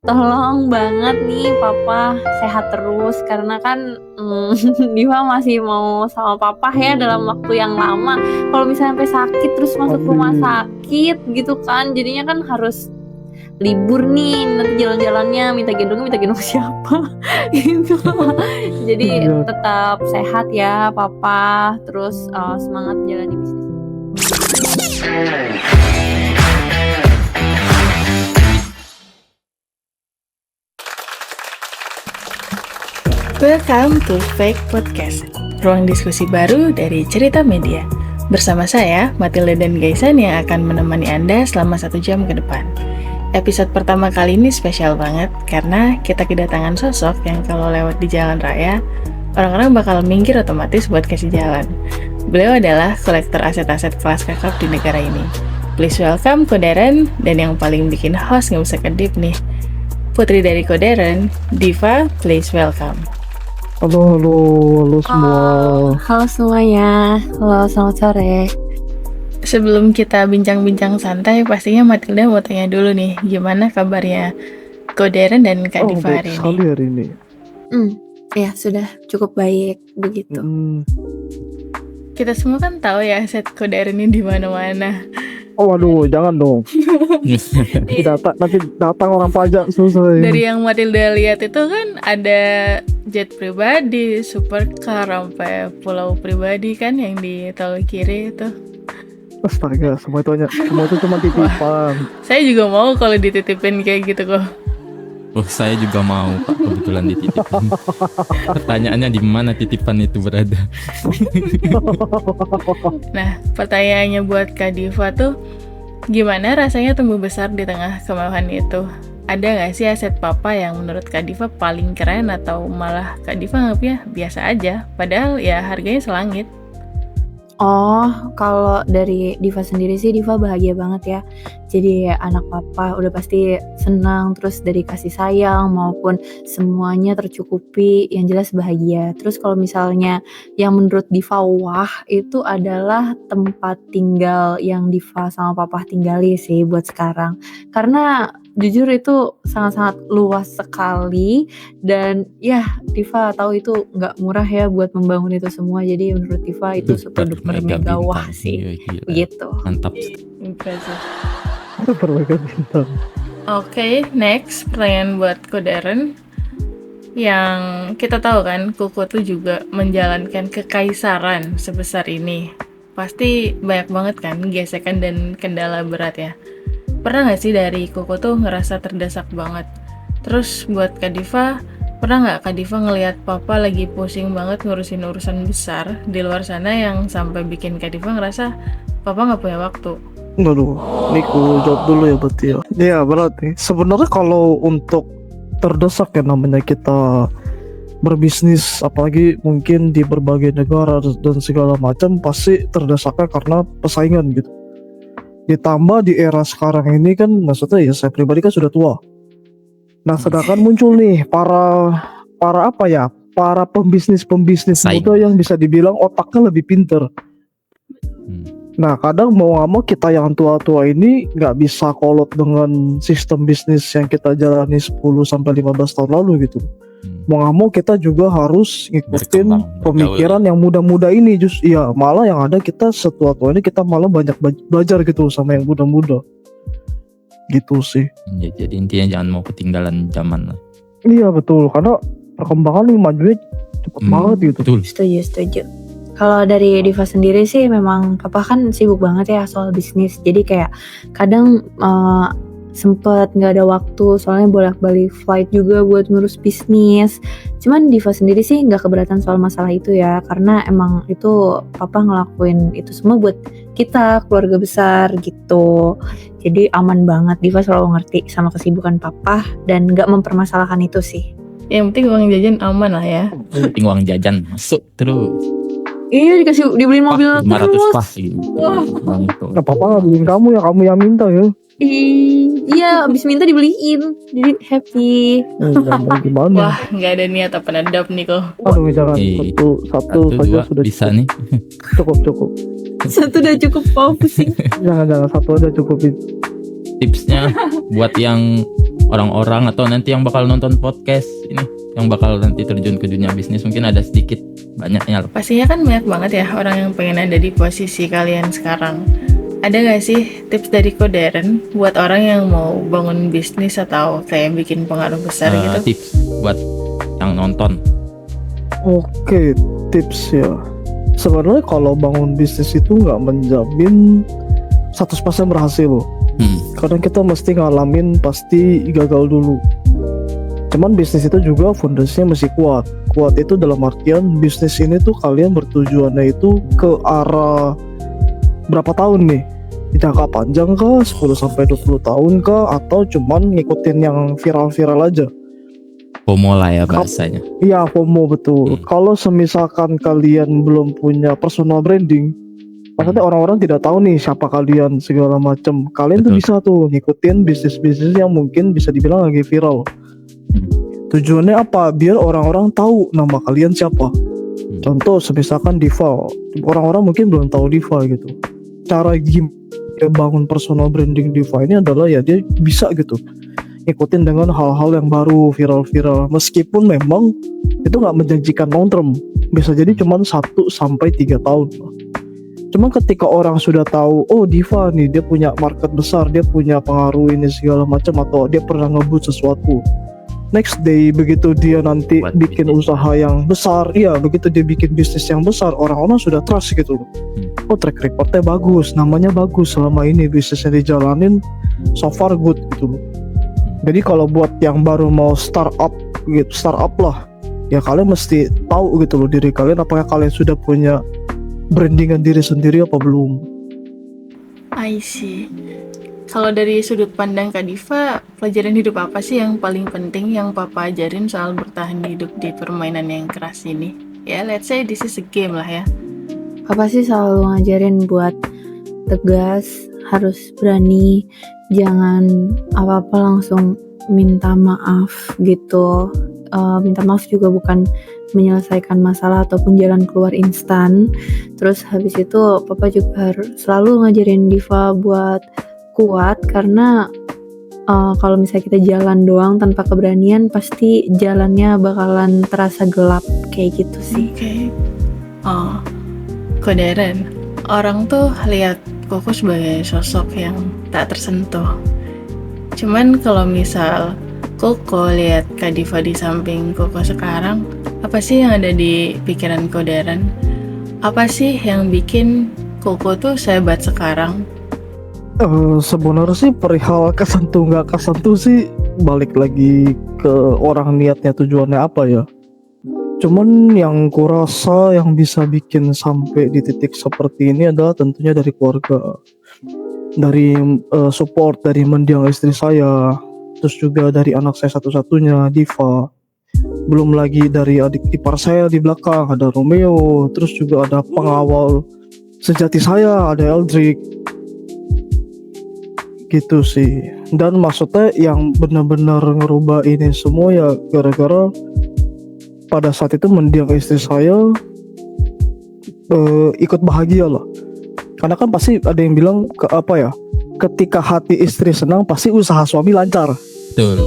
Tolong banget nih papa sehat terus karena kan, Diva masih mau sama papa ya dalam waktu yang lama. Kalau misalnya sampai sakit terus masuk rumah Amin. sakit gitu kan, jadinya kan harus libur nih, nanti jalan-jalannya minta gendong siapa gitu. Jadi Iya. tetap sehat ya papa, terus, semangat jalani bisnis. Welcome to Fake Podcast, ruang diskusi baru dari Cerita Media. Bersama saya, Matilda dan Gaisan yang akan menemani Anda selama 1 jam ke depan. Episode pertama kali ini spesial banget karena kita kedatangan sosok yang kalau lewat di jalan raya, orang-orang bakal minggir otomatis buat kasih jalan. Beliau adalah kolektor aset-aset kelas kakap di negara ini. Please welcome Koderen, dan yang paling bikin host nggak bisa kedip nih, Putri dari Koderen, Diva, please welcome. Halo semua. Halo semuanya, halo selamat sore. Sebelum kita bincang-bincang santai, pastinya Matilda mau tanya dulu nih, gimana kabarnya Koderen dan Kak Diva Baik hari ini? sekali hari ini. Ya sudah cukup baik begitu. Kita semua kan tahu ya aset Koderen ini di mana-mana. Oh waduh, jangan dong. Nanti datang orang pajak susah. Dari yang Matilda lihat itu kan ada jet pribadi, supercar, sampai pulau pribadi kan yang di tol kiri itu. Astaga, semua itu cuma titipan. Saya juga mau kalau dititipin kayak gitu kok. Oh, saya juga mau Pak, kebetulan dititipin. Pertanyaannya di mana titipan itu berada? Nah, pertanyaannya buat Kak Diva tuh, gimana rasanya tumbuh besar di tengah kemewahan itu? Ada nggak sih aset papa yang menurut Kak Diva paling keren, atau malah Kak Diva anggapnya biasa aja, padahal ya harganya selangit? Oh, kalau dari Diva sendiri sih, Diva bahagia banget ya. Jadi anak papa udah pasti senang, terus dari kasih sayang maupun semuanya tercukupi, yang jelas bahagia. Terus kalau misalnya yang menurut Diva wah, itu adalah tempat tinggal yang Diva sama papa tinggali sih buat sekarang. Karena jujur itu sangat-sangat luas sekali, dan ya Diva tahu itu nggak murah ya buat membangun itu semua. Jadi menurut Diva itu super duper mega wah sih. Gitu. Mantap. Impressive. Super mega bintang. Oke, next pertanyaan buat Koderen. Yang kita tahu kan, Kuku tuh juga menjalankan kekaisaran sebesar ini. Pasti banyak banget kan gesekan dan kendala berat ya. Pernah gak sih dari Kuku tuh ngerasa terdesak banget? Terus buat Kak Diva, pernah gak Kak Diva ngelihat papa lagi pusing banget ngurusin urusan besar di luar sana yang sampai bikin Kak Diva ngerasa papa gak punya waktu? Aduh, ini aku jawab dulu ya berarti ya. Iya berarti sebenarnya kalau untuk terdesak ya, namanya kita berbisnis, apalagi mungkin di berbagai negara dan segala macam, pasti terdesaknya karena persaingan gitu. Ditambah di era sekarang ini kan, maksudnya ya saya pribadi kan sudah tua. Nah sedangkan muncul nih para pembisnis Saing. muda yang bisa dibilang otaknya lebih pinter. Nah kadang mau nggak mau kita yang tua-tua ini nggak bisa kolot dengan sistem bisnis yang kita jalani 10-15 tahun lalu gitu. Mau nggak mau kita juga harus ngikutin Berkembang, pemikiran yang muda-muda ini. Iya, malah yang ada kita setua-tua ini kita malah banyak belajar gitu sama yang muda-muda gitu sih. Ya, jadi intinya jangan mau ketinggalan zaman lah. Iya betul, karena perkembangan ini majunya cepet banget gitu. Betul. Setuju. Kalau dari Diva sendiri sih, memang papa kan sibuk banget ya soal bisnis. Jadi kayak kadang sempet nggak ada waktu, soalnya bolak-balik flight juga buat ngurus bisnis. Cuman Diva sendiri sih nggak keberatan soal masalah itu ya, karena emang itu papa ngelakuin itu semua buat kita, keluarga besar gitu. Jadi aman banget, Diva selalu ngerti sama kesibukan papa dan nggak mempermasalahkan itu sih. Yang penting uang jajan aman lah ya. Penting uang jajan masuk terus. Iya, dibeliin mobil 500 terus. pas gitu. Bang, itu. Nggak apa-apa lah beliin kamu yang minta ya. Iya, abis minta dibeliin, jadi happy. Gimana? Wah, nggak ada niat apa nadap nih kok. Aduh jangan, satu saja dua sudah bisa nih. cukup. Satu udah cukup, mau pusing. Jangan satu aja cukup. Tipsnya buat yang orang-orang atau nanti yang bakal nonton podcast ini, yang bakal nanti terjun ke dunia bisnis, mungkin ada sedikit banyaknya lah. Pastinya kan banyak banget ya orang yang pengen ada di posisi kalian sekarang. Ada gak sih tips dari Ko Darren buat orang yang mau bangun bisnis atau kayak bikin pengaruh besar gitu? Tips buat yang nonton. Oke, tips ya. Sebenarnya kalau bangun bisnis itu nggak menjamin 100% berhasil. Kadang kita mesti ngalamin, pasti gagal dulu. Cuman bisnis itu juga fondasinya masih kuat. Kuat itu dalam artian bisnis ini tuh kalian bertujuannya itu ke arah berapa tahun nih? Jangka panjang kah? 10-20 tahun kah? Atau cuman ngikutin yang viral-viral aja? FOMO lah ya bahasanya. Iya, FOMO betul. Kalau semisalkan kalian belum punya personal branding, maksudnya orang-orang tidak tahu nih siapa kalian segala macam, kalian tuh bisa tuh ngikutin bisnis-bisnis yang mungkin bisa dibilang lagi viral. Tujuannya apa? Biar orang-orang tahu nama kalian siapa. Contoh semisalkan Diva, orang-orang mungkin belum tahu Diva gitu. Cara gimana bangun personal branding Diva ini adalah ya dia bisa gitu ngikutin dengan hal-hal yang baru, viral-viral, meskipun memang itu nggak menjanjikan long term, bisa jadi cuma 1-3 tahun. Cuma ketika orang sudah tahu, oh Diva nih dia punya market besar, dia punya pengaruh ini segala macam, atau dia pernah ngebut sesuatu, next day begitu dia nanti bikin usaha yang besar, iya begitu dia bikin bisnis yang besar, orang-orang sudah trust gitu loh. Oh track recordnya bagus, namanya bagus, selama ini bisnisnya dijalanin so far good gitu loh. Jadi kalau buat yang baru mau startup gitu, startup lah, ya kalian mesti tahu gitu loh diri kalian, apakah kalian sudah punya brandingan diri sendiri apa belum. I see. Kalau dari sudut pandang Kak Diva, pelajaran hidup apa sih yang paling penting yang Papa ajarin soal bertahan hidup di permainan yang keras ini? Ya, let's say this is a game lah ya. Papa sih selalu ngajarin buat tegas, harus berani, jangan apa-apa langsung minta maaf gitu. Minta maaf juga bukan menyelesaikan masalah ataupun jalan keluar instan. Terus habis itu Papa juga selalu ngajarin Diva buat kuat, karena kalau misalnya kita jalan doang tanpa keberanian, pasti jalannya bakalan terasa gelap kayak gitu sih. Oke. Oh, Ko Darren, orang tuh lihat Koko sebagai sosok yang tak tersentuh. Cuman kalau misal Koko lihat Kak Diva di samping Koko sekarang, apa sih yang ada di pikiran Ko Darren? Apa sih yang bikin Koko tuh sehebat sekarang? Sebenarnya sih perihal kesentuh nggak kesentuh sih balik lagi ke orang niatnya, tujuannya apa ya. Cuman yang kurasa yang bisa bikin sampai di titik seperti ini adalah tentunya dari keluarga, dari support dari mendiang istri saya, terus juga dari anak saya satu-satunya Diva, belum lagi dari adik ipar saya di belakang ada Romeo, terus juga ada pengawal sejati saya ada Eldrick gitu sih. Dan maksudnya yang benar-benar ngerubah ini semua ya gara-gara pada saat itu mendiang istri saya ikut bahagia lah. Karena kan pasti ada yang bilang ke apa ya, ketika hati istri senang pasti usaha suami lancar. Betul.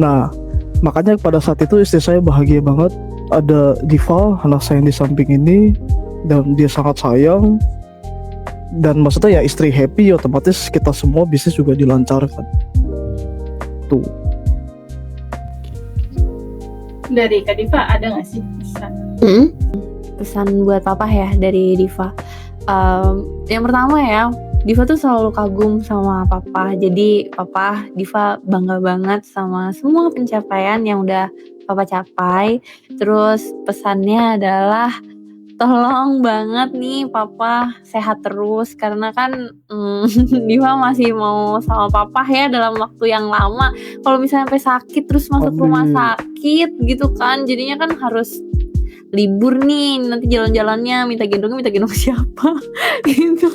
Nah makanya pada saat itu istri saya bahagia banget, ada Diva anak saya yang di samping ini, dan dia sangat sayang. Dan maksudnya ya istri happy, otomatis kita semua bisnis juga dilancarkan tuh. Dari Kak Diva ada gak sih pesan? Pesan buat Papa ya dari Diva. Yang pertama ya, Diva tuh selalu kagum sama Papa. Jadi Papa, Diva bangga banget sama semua pencapaian yang udah Papa capai. Terus pesannya adalah tolong banget nih Papa sehat terus, karena kan Diva masih mau sama Papa ya dalam waktu yang lama. Kalau misalnya sampai sakit terus masuk rumah sakit gitu kan, jadinya kan harus libur nih, nanti jalan-jalannya minta gendong siapa gitu.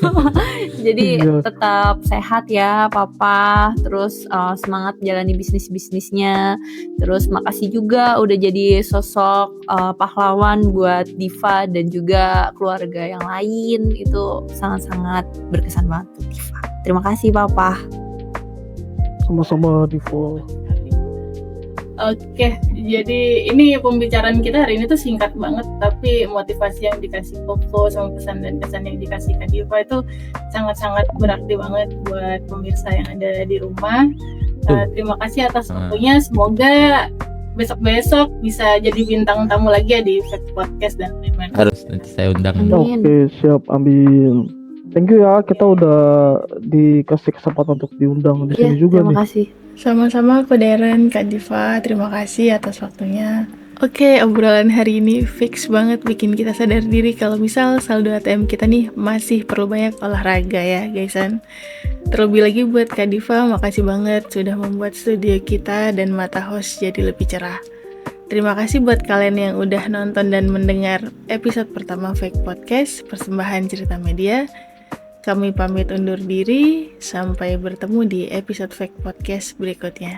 Jadi tetap sehat ya Papa, terus semangat jalani bisnisnya. Terus makasih juga udah jadi sosok pahlawan buat Diva dan juga keluarga yang lain, itu sangat-sangat berkesan banget buat Diva. Terima kasih Papa. Sama-sama Diva. Oke, jadi ini pembicaraan kita hari ini tuh singkat banget, tapi motivasi yang dikasih Koko sama pesan dan kesan yang dikasih Kak Diva itu sangat-sangat berarti banget buat pemirsa yang ada di rumah. Terima kasih atas waktunya, semoga besok-besok bisa jadi bintang tamu lagi ya di Fact Podcast dan lain-lain. Harus nanti saya undang. Amin. Oke, siap, amin. Thank you ya, kita udah dikasih kesempatan untuk diundang di Iya, sini juga terima nih. kasih. Sama-sama Ko Darren, Kak Diva, terima kasih atas waktunya. Oke, obrolan hari ini fix banget bikin kita sadar diri kalau misal saldo ATM kita nih masih perlu banyak olahraga ya guysan. Terlebih lagi buat Kak Diva, makasih banget sudah membuat studio kita dan mata host jadi lebih cerah. Terima kasih buat kalian yang udah nonton dan mendengar episode pertama Fake Podcast, persembahan Cerita Media. Kami pamit undur diri, sampai bertemu di episode Fake Podcast berikutnya.